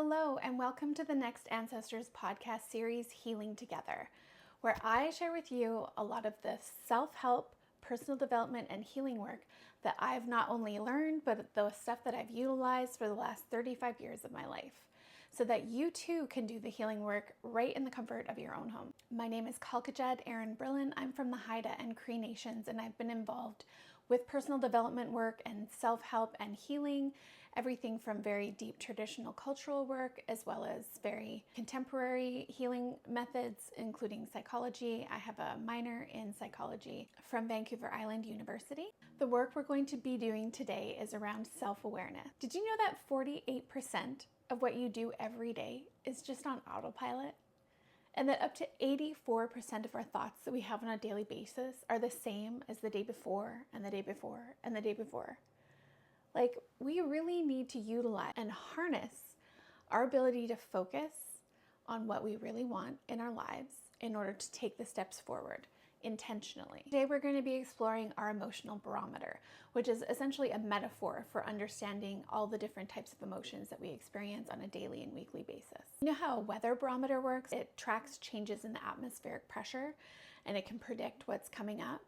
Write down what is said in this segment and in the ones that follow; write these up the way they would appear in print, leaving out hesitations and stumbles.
Hello, and welcome to the Next Ancestors podcast series, Healing Together, where I share with you a lot of the self-help, personal development, and healing work that I've not only learned, but the stuff that I've utilized for the last 35 years of my life, so that you too can do the healing work right in the comfort of your own home. My name is Kalkajed Erin Brillen. I'm from the Haida and Cree Nations, and I've been involved with personal development work and self-help and healing, everything from very deep traditional cultural work as well as very contemporary healing methods, including psychology. I have a minor in psychology from Vancouver Island University. The work we're going to be doing today is around self-awareness. Did you know that 48% of what you do every day is just on autopilot? And that up to 84% of our thoughts that we have on a daily basis are the same as the day before and the day before and the day before. Like, we really need to utilize and harness our ability to focus on what we really want in our lives in order to take the steps forward intentionally. Today we're going to be exploring our emotional barometer, which is essentially a metaphor for understanding all the different types of emotions that we experience on a daily and weekly basis. You know how a weather barometer works? It tracks changes in the atmospheric pressure and it can predict what's coming up.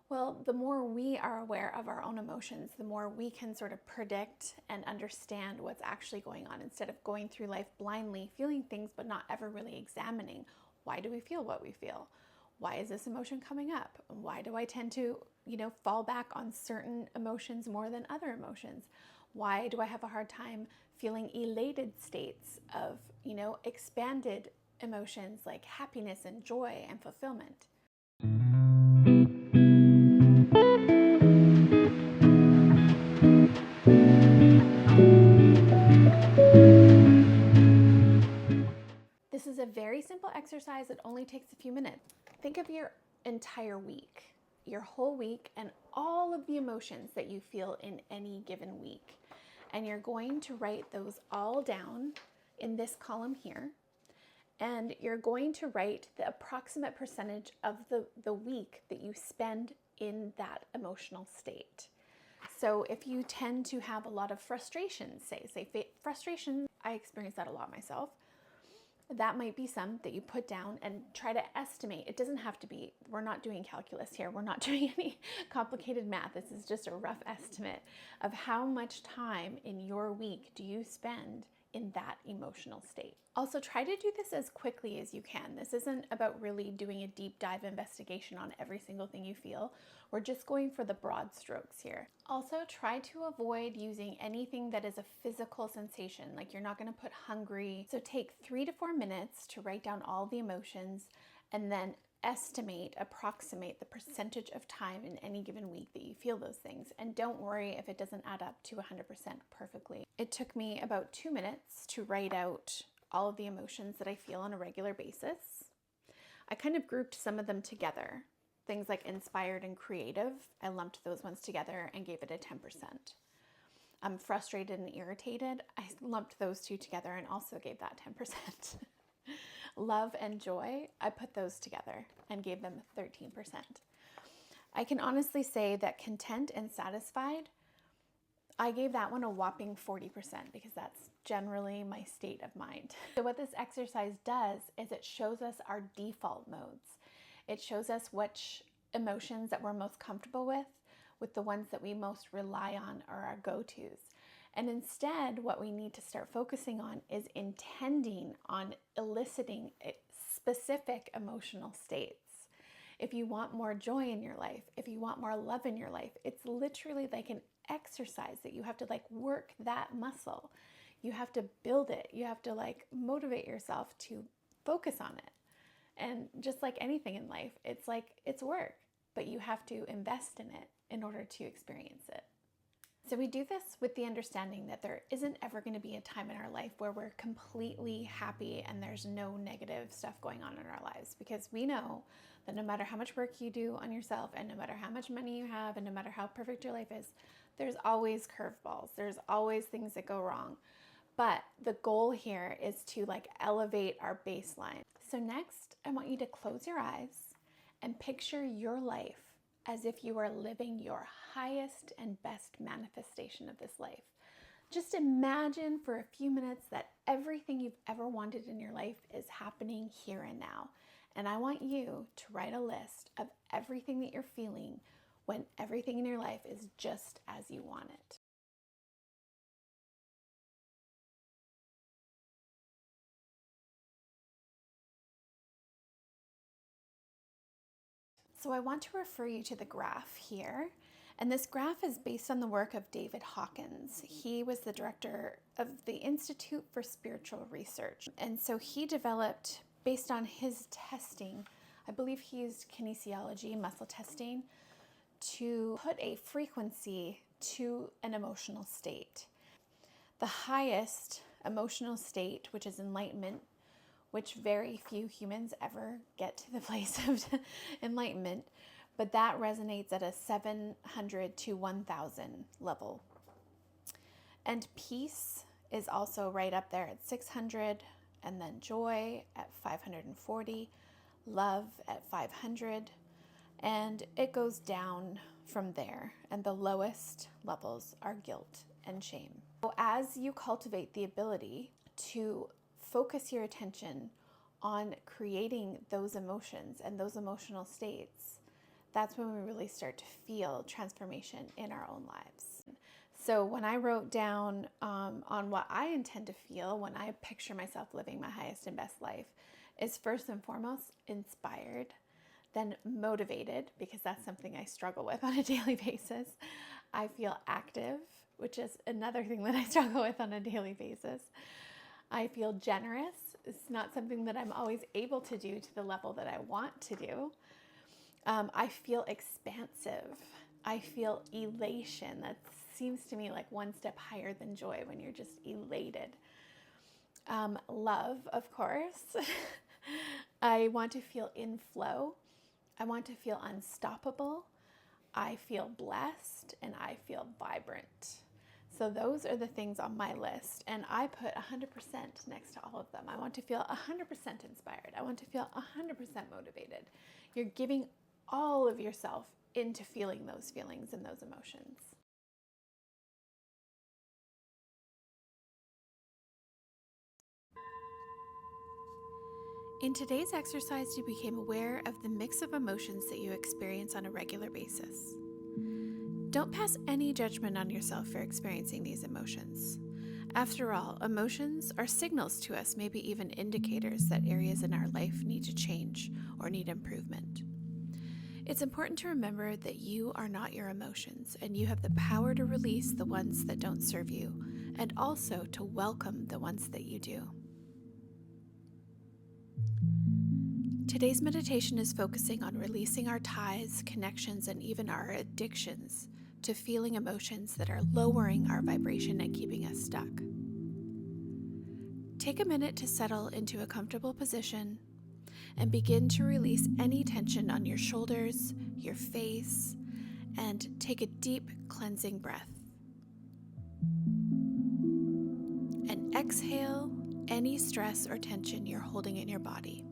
Well, the more we are aware of our own emotions, the more we can sort of predict and understand what's actually going on instead of going through life blindly, feeling things but not ever really examining why do we feel what we feel? Why is this emotion coming up? Why do I tend to, fall back on certain emotions more than other emotions? Why do I have a hard time feeling elated states of, expanded emotions like happiness and joy and fulfillment? This is a very simple exercise that only takes a few minutes. Think of your entire week, your whole week, and all of the emotions that you feel in any given week. And you're going to write those all down in this column here. And you're going to write the approximate percentage of the week that you spend in that emotional state. So if you tend to have a lot of frustration, say frustration, I experience that a lot myself. That might be some that you put down and try to estimate. It doesn't have to be, we're not doing calculus here. We're not doing any complicated math. This is just a rough estimate of how much time in your week do you spend in that emotional state. Also, try to do this as quickly as you can. This isn't about really doing a deep dive investigation on every single thing you feel. We're just going for the broad strokes here. Also, try to avoid using anything that is a physical sensation, like you're not going to put hungry. So take 3 to 4 minutes to write down all the emotions and then approximate the percentage of time in any given week that you feel those things. And don't worry if it doesn't add up to 100% perfectly. It took me about 2 minutes to write out all of the emotions that I feel on a regular basis. I kind of grouped some of them together. Things like inspired and creative, I lumped those ones together and gave it a 10%. Frustrated and irritated, I lumped those two together and also gave that 10%. Love and joy, I put those together and gave them 13%. I can honestly say that content and satisfied, I gave that one a whopping 40% because that's generally my state of mind. So what this exercise does is it shows us our default modes. It shows us which emotions that we're most comfortable with the ones that we most rely on are our go-tos. And instead, what we need to start focusing on is intending on eliciting specific emotional states. If you want more joy in your life, if you want more love in your life, it's literally like an exercise that you have to work that muscle. You have to build it. You have to motivate yourself to focus on it. And just like anything in life, it's work, but you have to invest in it in order to experience it. So we do this with the understanding that there isn't ever going to be a time in our life where we're completely happy and there's no negative stuff going on in our lives, because we know that no matter how much work you do on yourself and no matter how much money you have and no matter how perfect your life is, there's always curveballs. There's always things that go wrong. But the goal here is to elevate our baseline. So next, I want you to close your eyes and picture your life as if you are living your highest and best manifestation of this life. Just imagine for a few minutes that everything you've ever wanted in your life is happening here and now. And I want you to write a list of everything that you're feeling when everything in your life is just as you want it. So I want to refer you to the graph here. And this graph is based on the work of David Hawkins. He was the director of the Institute for Spiritual Research. And so he developed, based on his testing, I believe he used kinesiology, muscle testing, to put a frequency to an emotional state. The highest emotional state, which is enlightenment, which very few humans ever get to the place of enlightenment, but that resonates at a 700 to 1000 level. And peace is also right up there at 600, and then joy at 540, love at 500, and it goes down from there. And the lowest levels are guilt and shame. So as you cultivate the ability to focus your attention on creating those emotions and those emotional states, that's when we really start to feel transformation in our own lives. So when I wrote down on what I intend to feel when I picture myself living my highest and best life, is first and foremost inspired, then motivated, because that's something I struggle with on a daily basis. I feel active, which is another thing that I struggle with on a daily basis. I feel generous. It's not something that I'm always able to do to the level that I want to do. I feel expansive. I feel elation. That seems to me like one step higher than joy, when you're just elated. Love, of course. I want to feel in flow. I want to feel unstoppable. I feel blessed, and I feel vibrant. So those are the things on my list, and I put 100% next to all of them. I want to feel 100% inspired. I want to feel 100% motivated. You're giving all of yourself into feeling those feelings and those emotions. In today's exercise, you became aware of the mix of emotions that you experience on a regular basis. Don't pass any judgment on yourself for experiencing these emotions. After all, emotions are signals to us, maybe even indicators that areas in our life need to change or need improvement. It's important to remember that you are not your emotions, and you have the power to release the ones that don't serve you, and also to welcome the ones that you do. Today's meditation is focusing on releasing our ties, connections, and even our addictions to feeling emotions that are lowering our vibration and keeping us stuck. Take a minute to settle into a comfortable position and begin to release any tension on your shoulders, your face, and take a deep cleansing breath. And exhale any stress or tension you're holding in your body.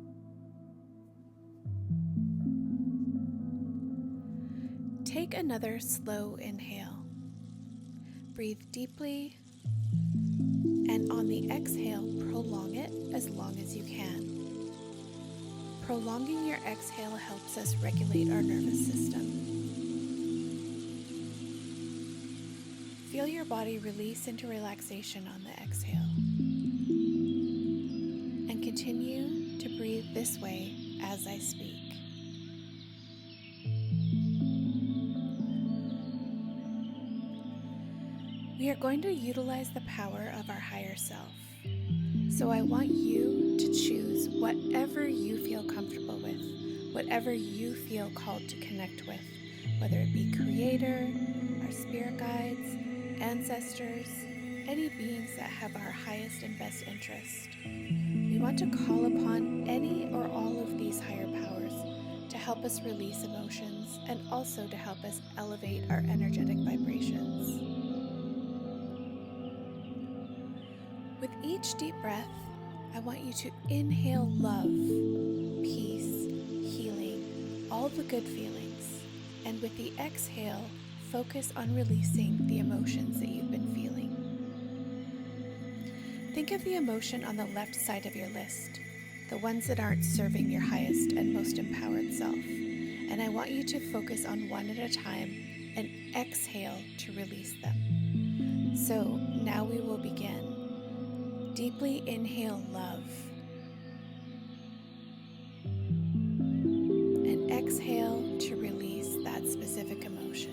Take another slow inhale. Breathe deeply, and on the exhale, prolong it as long as you can. Prolonging your exhale helps us regulate our nervous system. Feel your body release into relaxation on the exhale. And continue to breathe this way as I speak. We are going to utilize the power of our higher self. So I want you to choose whatever you feel comfortable with, whatever you feel called to connect with, whether it be Creator, our spirit guides, ancestors, any beings that have our highest and best interest. We want to call upon any or all of these higher powers to help us release emotions and also to help us elevate our energetic vibrations. With each deep breath, I want you to inhale love, peace, healing, all the good feelings. And with the exhale, focus on releasing the emotions that you've been feeling. Think of the emotion on the left side of your list, the ones that aren't serving your highest and most empowered self. And I want you to focus on one at a time and exhale to release them. So now we will begin. Deeply inhale love. And exhale to release that specific emotion.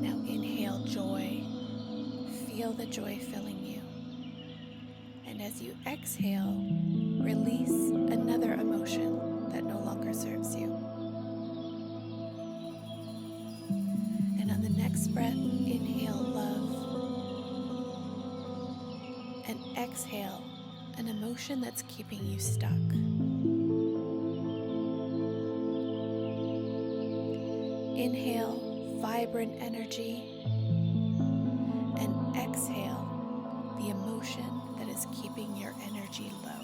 Now inhale joy. Feel the joy filling you. And as you exhale, release another emotion that no longer serves you. And on the next breath, inhale love. And exhale an emotion that's keeping you stuck. Inhale vibrant energy. And exhale the emotion that is keeping your energy low.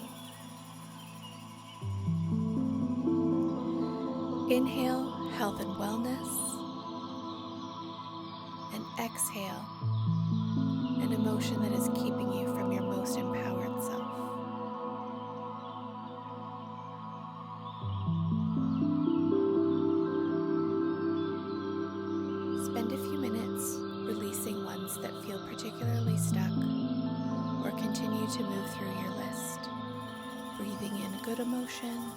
Inhale health and wellness, and exhale an emotion that is keeping you from your most empowered self. Spend a few minutes releasing ones that feel particularly stuck, or continue to move through your list, breathing in good emotion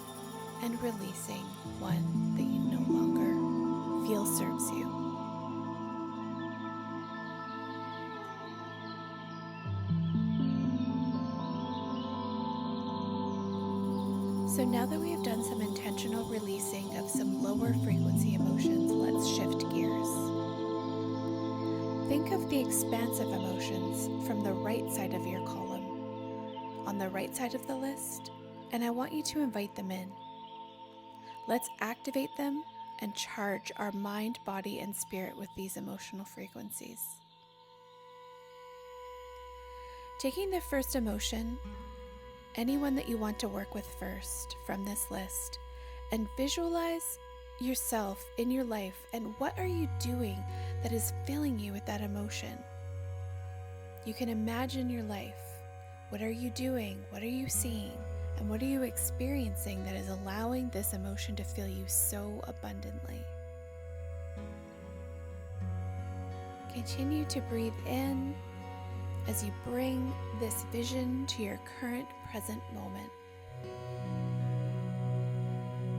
and releasing one that you no longer feel serves you. So now that we have done some intentional releasing of some lower frequency emotions, let's shift gears. Think of the expansive emotions from the right side of your column, on the right side of the list, and I want you to invite them in. Let's activate them and charge our mind, body, and spirit with these emotional frequencies. Taking the first emotion, anyone that you want to work with first from this list, and visualize yourself in your life and what are you doing that is filling you with that emotion. You can imagine your life. What are you doing? What are you seeing? And what are you experiencing that is allowing this emotion to fill you so abundantly? Continue to breathe in as you bring this vision to your current present moment.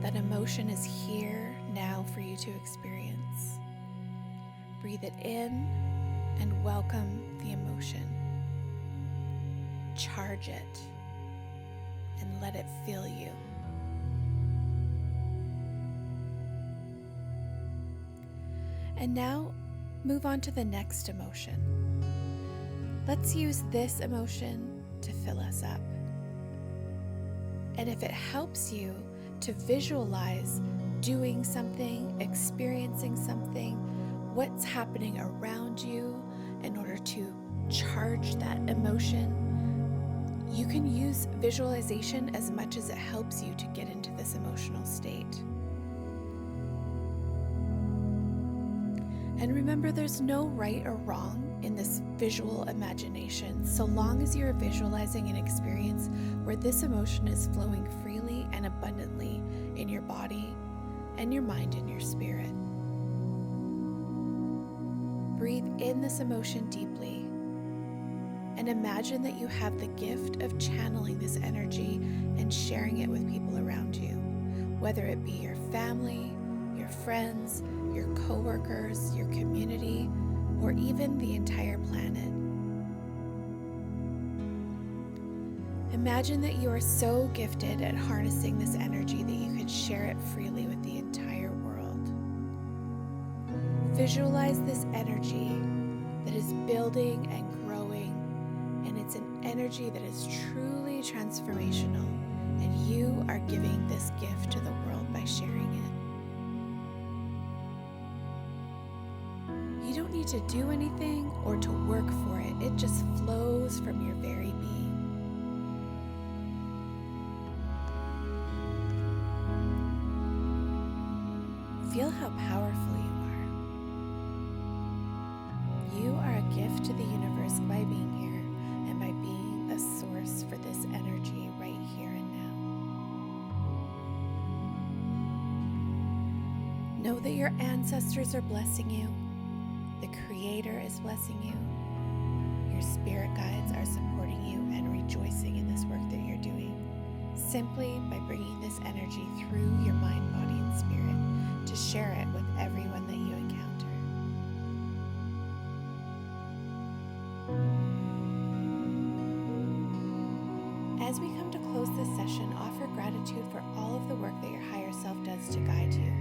That emotion is here now for you to experience. Breathe it in and welcome the emotion. Charge it and let it fill you. And now move on to the next emotion. Let's use this emotion to fill us up. And if it helps you to visualize doing something, experiencing something, what's happening around you in order to charge that emotion, you can use visualization as much as it helps you to get into this emotional state. And remember, there's no right or wrong in this visual imagination, so long as you're visualizing an experience where this emotion is flowing freely and abundantly in your body and your mind and your spirit. Breathe in this emotion deeply and imagine that you have the gift of channeling this energy and sharing it with people around you, whether it be your family, your friends, your coworkers, your community, or even the entire planet. Imagine that you are so gifted at harnessing this energy that you can share it freely with the entire world. Visualize this energy that is building and growing, and it's an energy that is truly transformational, and you are giving this gift to the world by sharing it. You don't need to do anything or to work for it. It just flows from your very being. Feel how powerful you are. You are Know that your ancestors are blessing you. The Creator is blessing you. Your spirit guides are supporting you and rejoicing in this work that you're doing, simply by bringing this energy through your mind, body, and spirit to share it with everyone that you encounter. As we come to close this session, offer gratitude for all of the work that your higher self does to guide you.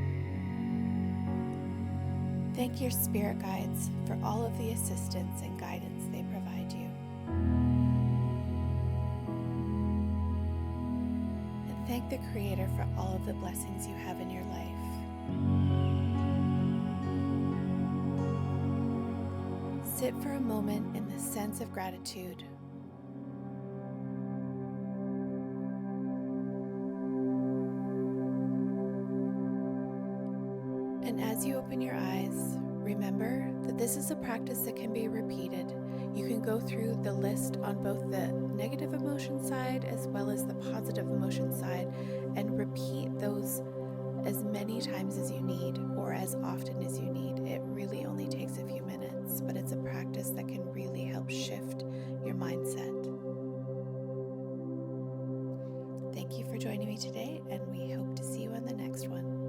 Thank your spirit guides for all of the assistance and guidance they provide you. And thank the Creator for all of the blessings you have in your life. Sit for a moment in this sense of gratitude. And as you open your eyes, remember that this is a practice that can be repeated. You can go through the list on both the negative emotion side as well as the positive emotion side and repeat those as many times as you need or as often as you need. It really only takes a few minutes, but it's a practice that can really help shift your mindset. Thank you for joining me today, and we hope to see you on the next one.